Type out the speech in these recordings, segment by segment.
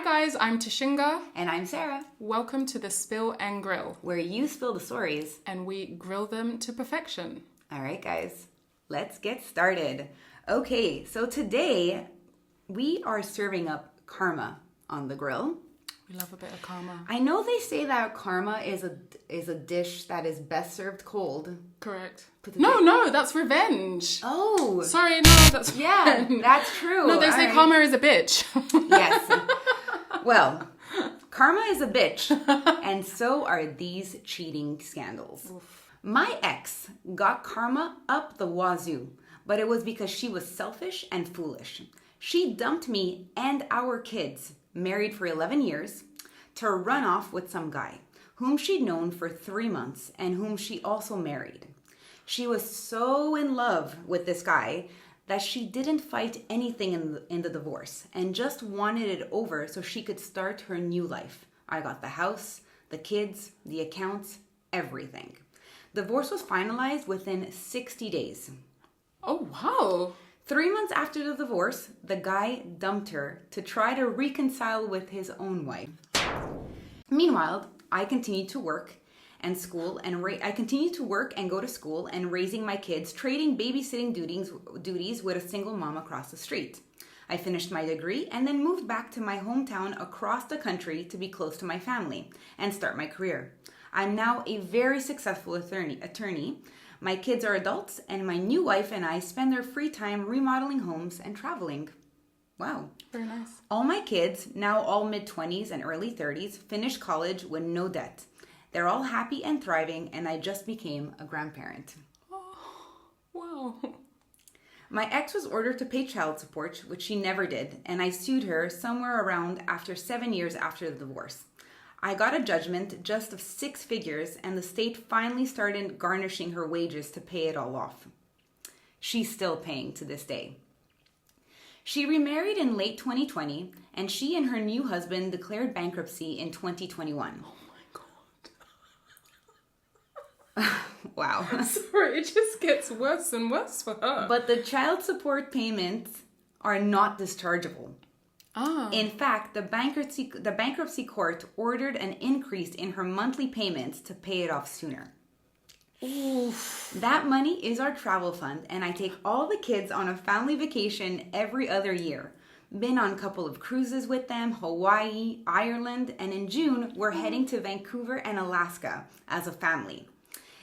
Hi guys, I'm Tashinga. And I'm Sara. Welcome to the Spill and Grill, where you spill the stories and we grill them to perfection. All right, guys, let's get started. Okay, so today we are serving up karma on the grill. We love a bit of karma. I know they say that karma is a dish that is best served cold. Correct. No, that's revenge. Oh. Sorry, no, that's yeah, that's true. No, they say karma is a bitch. Yes. Well, karma is a bitch, and so are these cheating scandals. Oof. My ex got karma up the wazoo, but it was because she was selfish and foolish. She dumped me and our kids, married for 11 years, to run off with some guy whom she'd known for 3 months and whom she also married. She was so in love with this guy that she didn't fight anything in the divorce and just wanted it over so she could start her new life. I got the house, the kids, the accounts, everything. Divorce was finalized within 60 days. Oh, wow. 3 months after the divorce, the guy dumped her to try to reconcile with his own wife. Meanwhile, I continued to work and go to school and raising my kids, trading babysitting duties with a single mom across the street. I finished my degree and then moved back to my hometown across the country to be close to my family and start my career. I'm now a very successful attorney. My kids are adults, and my new wife and I spend our free time remodeling homes and traveling. Wow. Very nice. All my kids, now all mid-20s and early 30s, finished college with no debt. They're all happy and thriving, and I just became a grandparent. Oh, wow. My ex was ordered to pay child support, which she never did, and I sued her somewhere around after 7 years after the divorce. I got a judgment just of 6 figures, and the state finally started garnishing her wages to pay it all off. She's still paying to this day. She remarried in late 2020, and she and her new husband declared bankruptcy in 2021. Oh my God. Wow. Sorry, it just gets worse and worse for her. But the child support payments are not dischargeable. In fact, the bankruptcy court ordered an increase in her monthly payments to pay it off sooner. Oof. That money is our travel fund, and I take all the kids on a family vacation every other year. Been on a couple of cruises with them, Hawaii, Ireland, and in June, we're heading to Vancouver and Alaska as a family.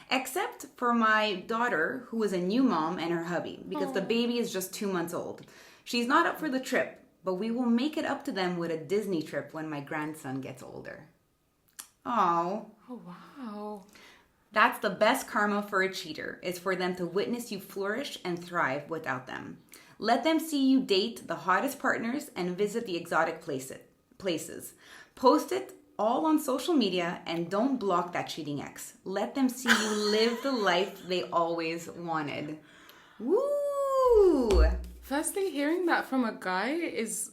Except for my daughter, who is a new mom, and her hubby, because the baby is just 2 months old. She's not up for the trip, but we will make it up to them with a Disney trip when my grandson gets older. Oh, wow. That's the best karma for a cheater, is for them to witness you flourish and thrive without them. Let them see you date the hottest partners and visit the exotic places. Post it all on social media and don't block that cheating ex. Let them see you live the life they always wanted. Woo! Firstly, hearing that from a guy is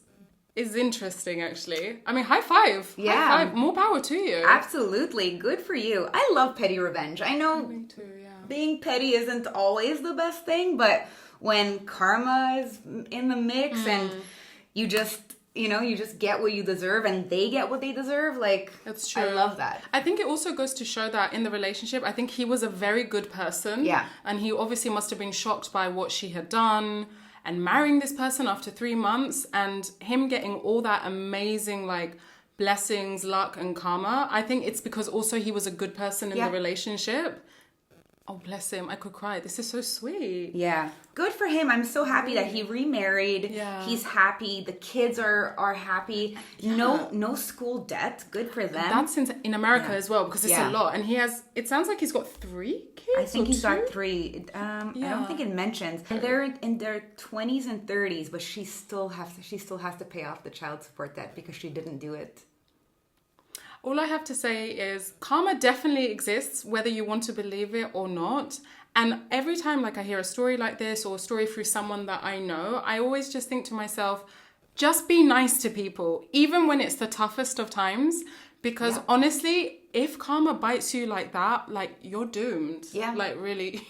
interesting, actually. I mean, high five. Yeah. High five. More power to you. Absolutely. Good for you. I love petty revenge. I know Me too, yeah. being petty isn't always the best thing, but when karma is in the mix and you just get what you deserve and they get what they deserve, like, that's true. I love that. I think it also goes to show that in the relationship, I think he was a very good person. Yeah. And he obviously must have been shocked by what she had done and marrying this person after 3 months and him getting all that amazing, like, blessings, luck, and karma. I think it's because also he was a good person in the relationship. Oh, bless him. I could cry. This is so sweet. Yeah. Good for him. I'm so happy that he remarried. Yeah. He's happy. The kids are happy. Yeah. No school debt. Good for them. That's in America as well, because it's a lot. And it sounds like he's got 3 kids. I think he's 2? got 3. I don't think it mentions. They're in their 20s and 30s, but she still has to pay off the child support debt because she didn't do it. All I have to say is karma definitely exists, whether you want to believe it or not. And every time like I hear a story like this or a story through someone that I know, I always just think to myself, just be nice to people, even when it's the toughest of times. Because honestly, if karma bites you like that, like, you're doomed. Yeah. Like, really.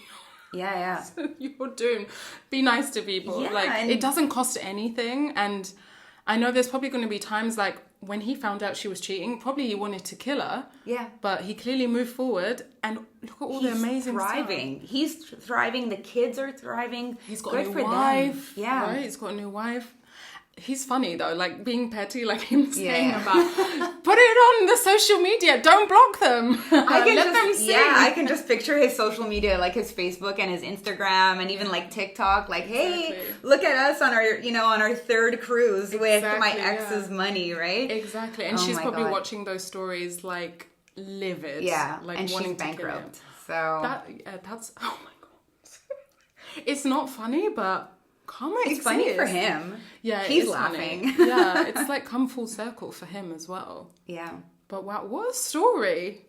Yeah. You're doomed. Be nice to people. Yeah, like, it doesn't cost anything. And I know there's probably going to be times like when he found out she was cheating, probably he wanted to kill her. Yeah. But he clearly moved forward, and look at all the amazing thriving. stuff. He's thriving. The kids are thriving. He's got Good a for new wife. them. Yeah. Right? He's got a new wife. He's funny though, like being petty, like him saying Yeah. about put it on the social media, don't block them. Let them see. Yeah, I can just picture his social media, like his Facebook and his Instagram and even like TikTok. Like, hey, Exactly. look at us on our, on our third cruise with my Exactly, ex's money, right? Exactly. And Oh she's my probably God. watching those stories like livid. Yeah, Like and wanting she's to kill him. bankrupt. So That's oh my god. It's not funny, but karma it's funny for him. Yeah, he's it's laughing. funny. Yeah, it's like come full circle for him as well. Yeah. But wow, what a story.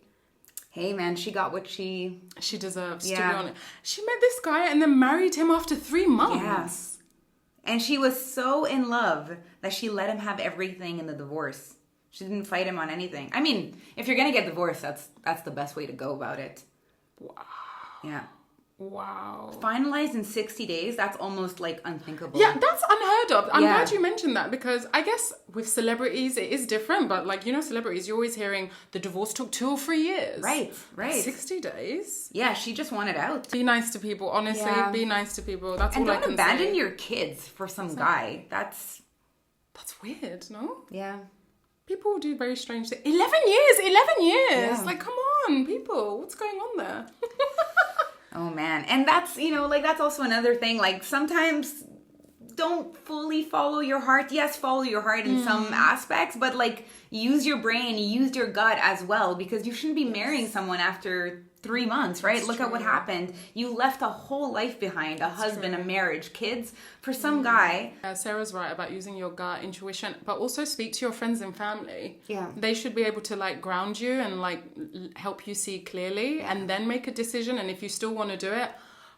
Hey man, she got what she deserves, to Yeah. be honest. She met this guy and then married him after 3 months. Yes. And she was so in love that she let him have everything in the divorce. She didn't fight him on anything. I mean, if you're gonna get divorced, that's the best way to go about it. Wow. Yeah. Wow. Finalized in 60 days, that's almost like unthinkable. Yeah, that's unheard of. I'm Yeah. glad you mentioned that because I guess with celebrities it is different, but like, celebrities, you're always hearing the divorce took 2 or 3 years. Right. 60 days. Yeah, she just wanted out. Be nice to people, honestly. Yeah. Be nice to people. That's And all I don't can abandon say. your kids for some guy. That's weird, no? yeah. People do very strange things. 11 years! 11 years! Yeah. Like, come on, people. What's going on there? Oh man. And that's, that's also another thing. Like sometimes don't fully follow your heart. Yes, follow your heart in some aspects, but like use your brain, use your gut as well, because you shouldn't be marrying someone after 3 months, right? Look at what happened. You left a whole life behind, a husband, a marriage, kids, for some guy. Sarah's right about using your gut intuition, but also speak to your friends and family. Yeah. They should be able to like ground you and like help you see clearly and then make a decision. And if you still want to do it,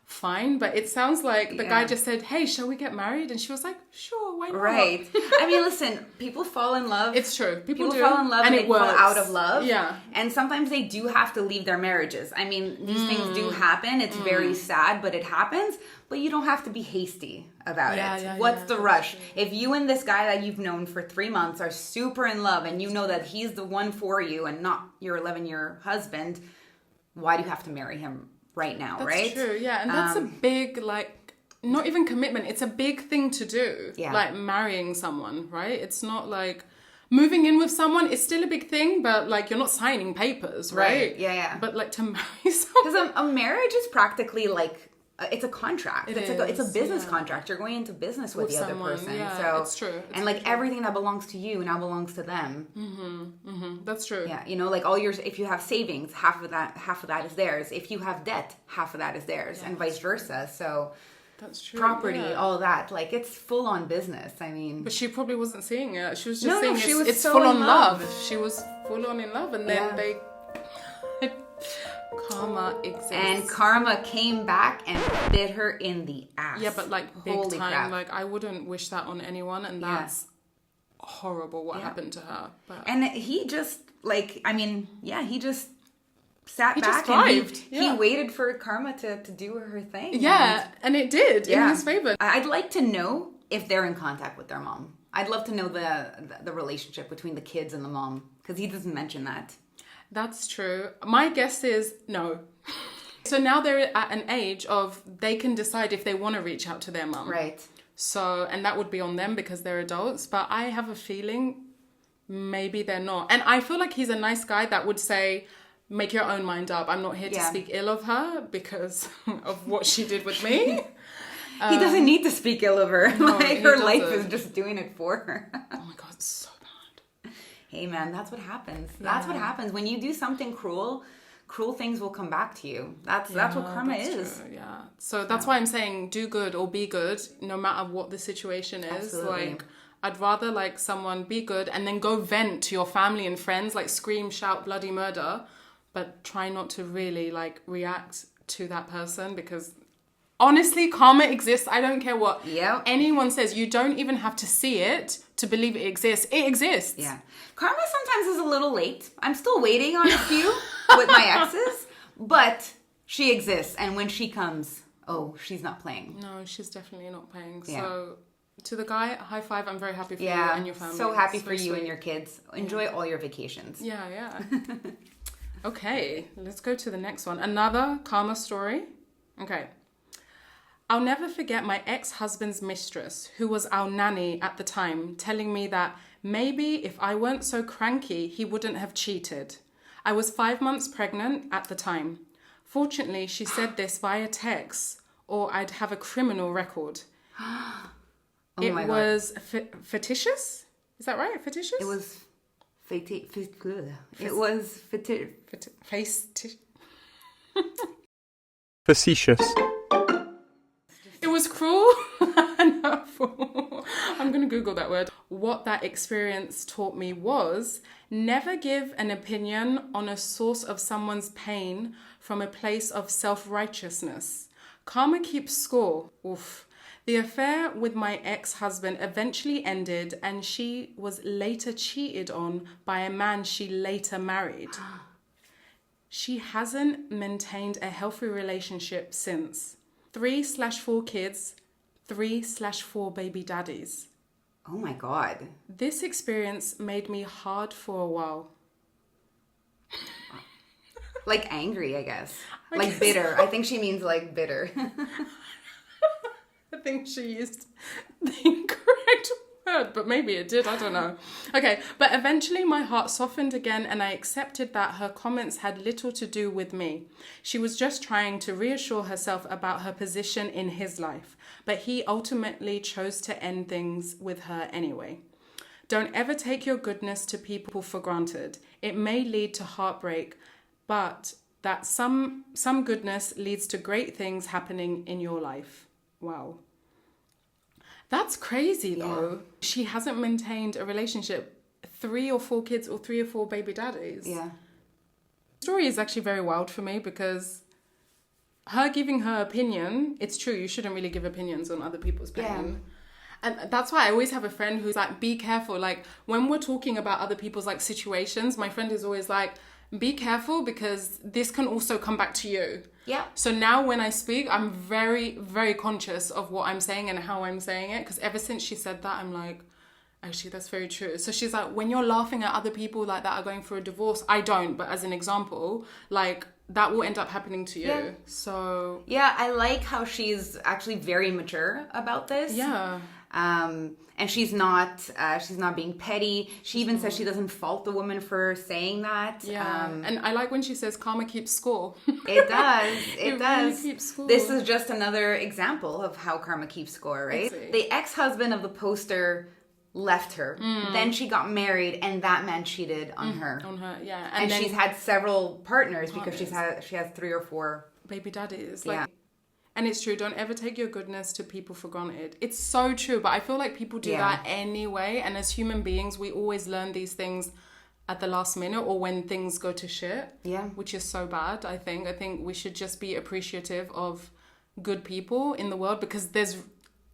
fine. But it sounds like the guy just said, hey, shall we get married? And she was like, sure, why not? Right. I mean, listen, people fall in love. It's true. People do. fall in love and it they fall works. out of love. Yeah. And sometimes they do have to leave their marriages. I mean, these things do happen. It's very sad, but it happens. But you don't have to be hasty about it. What's the rush? If you and this guy that you've known for 3 months are super in love and you know that he's the one for you and not your 11-year husband, why do you have to marry him right now, right? That's true, yeah. And that's a big, like, not even commitment. It's a big thing to do. Yeah. Like marrying someone, right? It's not like moving in with someone. It's still a big thing, but like you're not signing papers, right? Yeah. But like to marry someone. Because a marriage is practically like, it's a contract. It's a business yeah. contract. You're going into business with the someone, other person. yeah, so it's true. And like everything that belongs to you now belongs to them. That's true. Yeah, like all yours. If you have savings, half of that is theirs. If you have debt, half of that is theirs, and vice versa. So That's true. property, yeah. all that, like it's full on business. I mean, But she probably wasn't seeing it. She was just No, saying she was it's so full in on love. love. She was full on in love, and then Yeah. they karma exists. and karma came back and bit her in the ass. yeah, but like big Holy time. crap. Like I wouldn't wish that on anyone, and Yeah. that's horrible what happened to her. But And he just he just sat He just back and thrived. he waited for karma to do her thing. yeah, and it did in Yeah. his favor. I'd like to know if they're in contact with their mom. I'd love to know the relationship between the kids and the mom, because he doesn't mention that. That's true. My guess is no. So now they're at an age of they can decide if they want to reach out to their mum. Right. So, and that would be on them because they're adults. But I have a feeling maybe they're not. And I feel like he's a nice guy that would say, make your own mind up. I'm not here to Yeah. speak ill of her because of what she did with me. He doesn't need to speak ill of her. Like he her life is doesn't. just doing it for her. Oh my God, it's so bad. Hey man, that's what happens. That's what happens when you do something cruel. Cruel things will come back to you. That's what karma is. True, yeah. So that's why I'm saying do good or be good, no matter what the situation is. Absolutely. Like, I'd rather like someone be good and then go vent to your family and friends, like scream, shout, bloody murder, but try not to really like react to that person because honestly, karma exists. I don't care what anyone says. You don't even have to see it to believe it exists. It exists. Yeah. Karma sometimes is a little late. I'm still waiting on a few with my exes, but she exists. And when she comes, she's not playing. No, she's definitely not paying. Yeah. So To the guy, high five. I'm very happy for you and your family. So happy It's for very you sweet. and your kids. Enjoy all your vacations. Yeah. Okay, let's go to the next one. Another karma story. Okay. I'll never forget my ex-husband's mistress, who was our nanny at the time, telling me that maybe if I weren't so cranky, he wouldn't have cheated. I was 5 months pregnant at the time. Fortunately, she said this via text, or I'd have a criminal record. It my God. was fictitious? Is that right? Fictitious? It was Facetious. It was cruel and hurtful. I'm going to Google that word. What that experience taught me was never give an opinion on a source of someone's pain from a place of self-righteousness. Karma keeps score. Oof. The affair with my ex-husband eventually ended, and she was later cheated on by a man she later married. She hasn't maintained a healthy relationship since. 3/4 kids, 3/4 baby daddies. Oh my God. This experience made me hard for a while. Like angry, I guess. I Like guess bitter. I think she means like bitter. I think she used the incorrect word, but maybe it did, I don't know. Okay, but eventually my heart softened again and I accepted that her comments had little to do with me. She was just trying to reassure herself about her position in his life, but he ultimately chose to end things with her anyway. Don't ever take your goodness to people for granted. It may lead to heartbreak, but that some goodness leads to great things happening in your life. Wow. That's crazy though. Yeah. She hasn't maintained a relationship. 3 or 4 kids or 3 or 4 baby daddies. Yeah. The story is actually very wild for me because her giving her opinion, it's true, you shouldn't really give opinions on other people's pain. Yeah. And that's why I always have a friend who's like, be careful. Like when we're talking about other people's like situations, my friend is always like, be careful because this can also come back to you. Yeah. So now when I speak, I'm very, very conscious of what I'm saying and how I'm saying it. Because ever since she said that, I'm like, actually, that's very true. So she's like, when you're laughing at other people like that are going through a divorce, I don't. But as an example, like that will end up happening to you. Yeah. So yeah, I like how she's actually very mature about this. Yeah. And she's not being petty. She even says she doesn't fault the woman for saying that. Yeah. And I like when she says karma keeps score. It does. It does. Really keeps score. This is just another example of how karma keeps score, right? Exactly. The ex-husband of the poster left her. Then she got married and that man cheated on her. On her, yeah. And then she's had several partners because she has 3 or 4 baby daddies. Yeah. And it's true, don't ever take your goodness to people for granted. It's so true, but I feel like people do that anyway. And as human beings, we always learn these things at the last minute or when things go to shit. Yeah. Which is so bad, I think. I think we should just be appreciative of good people in the world because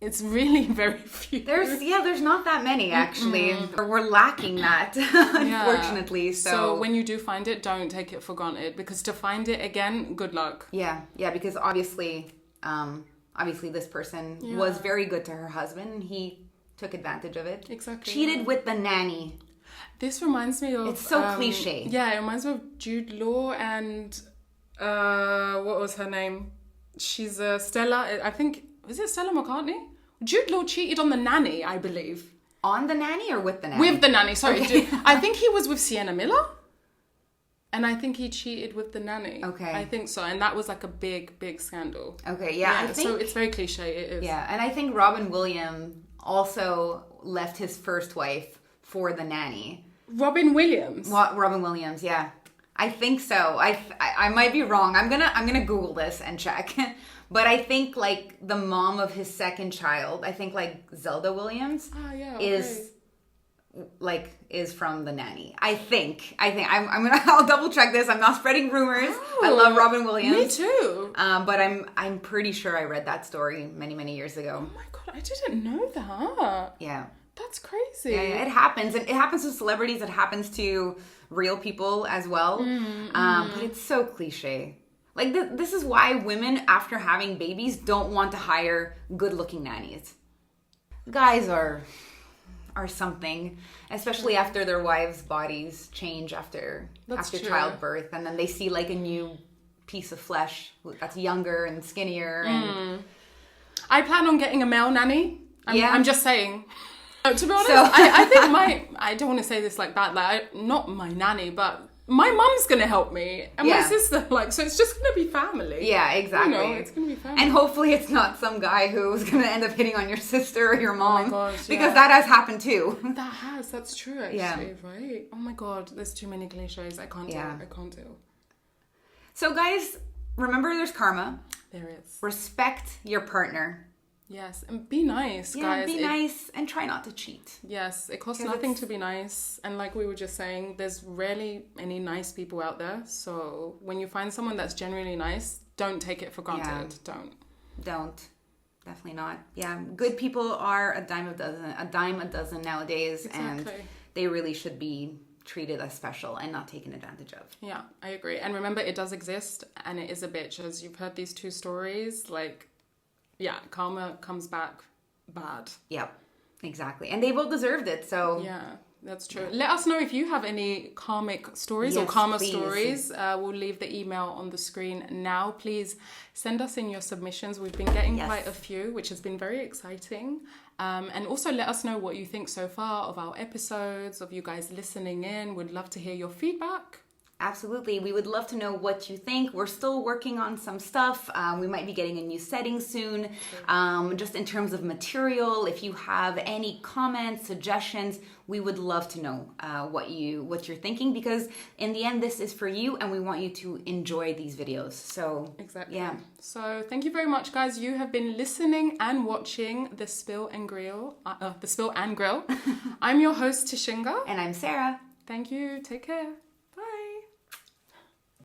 it's really very few. There's not that many actually. We're lacking that, unfortunately. So when you do find it, don't take it for granted because to find it again, good luck. Yeah, because obviously this person was very good to her husband and he took advantage of it. Exactly. Cheated with the nanny. This reminds me of... It's so cliche. Yeah, it reminds me of Jude Law and... what was her name? She's Stella... I think... Was it Stella McCartney? Jude Law cheated on the nanny, I believe. On the nanny or with the nanny? With the nanny, sorry. Okay. I think he was with Sienna Miller. And I think he cheated with the nanny. Okay. I think so. And that was like a big, big scandal. Okay, yeah. I think, so it's very cliche. It is. Yeah, and I think Robin Williams also left his first wife for the nanny. Robin Williams? Robin Williams, yeah. I think so. I might be wrong. I'm gonna Google this and check. But I think like the mom of his second child, I think like Zelda Williams is from the nanny. I'll double check this. I'm not spreading rumors. Oh, I love Robin Williams. Me too. But I'm pretty sure I read that story many years ago. Oh my god, I didn't know that. Yeah. That's crazy. Yeah, it happens. It happens to celebrities. It happens to real people as well. But it's so cliche. Like, this is why women, after having babies, don't want to hire good-looking nannies. guys are something, especially after their wives' bodies change after True. childbirth, and then they see like a new piece of flesh that's younger and skinnier. And I plan on getting a male nanny. I'm just saying. To be honest, So- I think I don't want to say this like that, not my nanny, but my mum's gonna help me and my sister, so it's just gonna be family. Yeah, exactly. It's gonna be family. And hopefully it's not some guy who's gonna end up hitting on your sister or your mom. Oh my gosh, because that has happened too. That's true actually, right? Oh my god, there's too many cliches. I can't do. So guys, remember there's karma. There is. Respect your partner. Yes, and be nice, guys. Be nice and try not to cheat. Yes, it costs nothing to be nice. And like we were just saying, there's rarely any nice people out there. So when you find someone that's genuinely nice, don't take it for granted. Don't. Definitely not. Yeah, good people are a dime a dozen nowadays. Exactly. And they really should be treated as special and not taken advantage of. Yeah, I agree. And remember, it does exist and it is a bitch. As you've heard these two stories, karma comes back bad. Yep, exactly. And they both deserved it, so... Yeah, that's true. Let us know if you have any karmic stories or Yes, karma please. stories. We'll leave the email on the screen now. Please send us in your submissions. We've been getting quite a few, which has been very exciting. And also let us know what you think so far of our episodes, of you guys listening in. We'd love to hear your feedback. Absolutely. We would love to know what you think. We're still working on some stuff. We might be getting a new setting soon. Just in terms of material, if you have any comments, suggestions, we would love to know what you're thinking, because in the end, this is for you and we want you to enjoy these videos. So exactly. Yeah. So thank you very much, guys. You have been listening and watching The Spill and Grill. I'm your host, Tashinga. And I'm Sarah. Thank you. Take care.